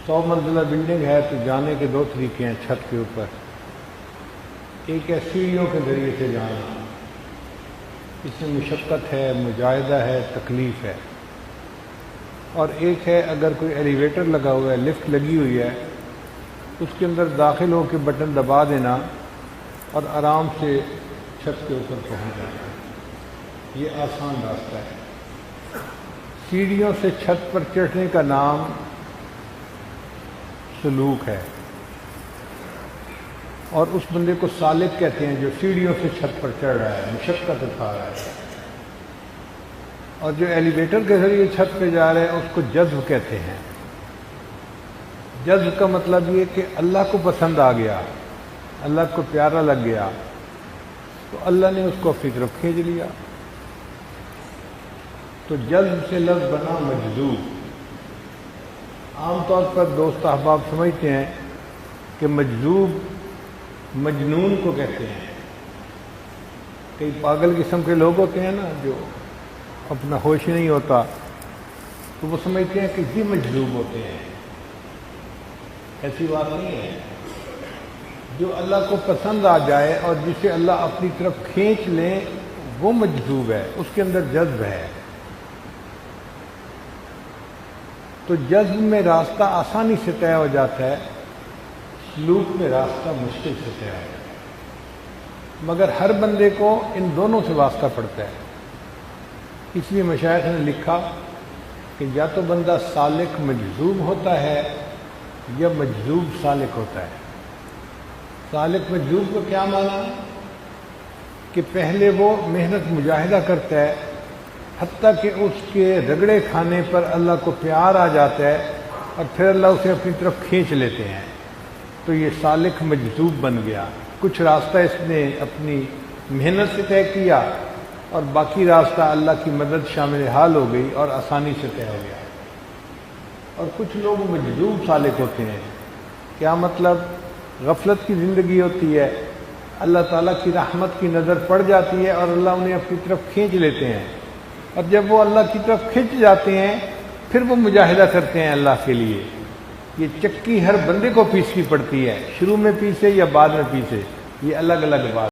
100 منزلہ بلڈنگ ہے تو جانے کے 2 طریقے ہیں چھت کے اوپر. ایک ہے سیڑھیوں کے ذریعے سے جانا، اس میں مشقت ہے، مجاہدہ ہے، تکلیف ہے. اور ایک ہے اگر کوئی ایلیویٹر لگا ہوا ہے، لفٹ لگی ہوئی ہے، اس کے اندر داخل ہو کے بٹن دبا دینا اور آرام سے چھت کے اوپر پہنچ جانا. یہ آسان راستہ ہے. سیڑھیوں سے چھت پر چڑھنے کا نام سلوک ہے، اور اس بندے کو سالک کہتے ہیں جو سیڑھیوں سے چھت پر چڑھ رہا ہے، مشقت اٹھا رہا ہے. اور جو ایلیویٹر کے ذریعے چھت پہ جا رہے ہیں اس کو جذب کہتے ہیں. جذب کا مطلب یہ کہ اللہ کو پسند آ گیا، اللہ کو پیارا لگ گیا تو اللہ نے اس کو اپنی طرف کھینچ لیا. تو جذب سے لفظ بنا مجذوب. عام طور پر دوست احباب سمجھتے ہیں کہ مجذوب مجنون کو کہتے ہیں. کئی پاگل قسم کے لوگ ہوتے ہیں نا جو اپنا ہوش نہیں ہوتا، تو وہ سمجھتے ہیں کہ یہ مجذوب ہوتے ہیں. ایسی بات نہیں ہے. جو اللہ کو پسند آ جائے اور جسے اللہ اپنی طرف کھینچ لے وہ مجذوب ہے، اس کے اندر جذب ہے. تو جذب میں راستہ آسانی سے طے ہو جاتا ہے، سلوک میں راستہ مشکل سے طے ہو جاتا ہے. مگر ہر بندے کو ان دونوں سے واسطہ پڑتا ہے. اس لیے مشائخ نے لکھا کہ یا تو بندہ سالک مجذوب ہوتا ہے یا مجذوب سالک ہوتا ہے. سالک مجذوب کو کیا مانا؟ کہ پہلے وہ محنت مجاہدہ کرتا ہے، حتیٰ کہ اس کے رگڑے کھانے پر اللہ کو پیار آ جاتا ہے اور پھر اللہ اسے اپنی طرف کھینچ لیتے ہیں، تو یہ سالک مجذوب بن گیا. کچھ راستہ اس نے اپنی محنت سے طے کیا اور باقی راستہ اللہ کی مدد شامل حال ہو گئی اور آسانی سے طے ہو گیا. اور کچھ لوگ مجذوب سالک ہوتے ہیں. کیا مطلب؟ غفلت کی زندگی ہوتی ہے، اللہ تعالیٰ کی رحمت کی نظر پڑ جاتی ہے اور اللہ انہیں اپنی طرف کھینچ لیتے ہیں، اور جب وہ اللہ کی طرف کھنچ جاتے ہیں پھر وہ مجاہدہ کرتے ہیں اللہ کے لیے. یہ چکی ہر بندے کو پیسنی پڑتی ہے، شروع میں پیسے یا بعد میں پیسے، یہ الگ الگ بات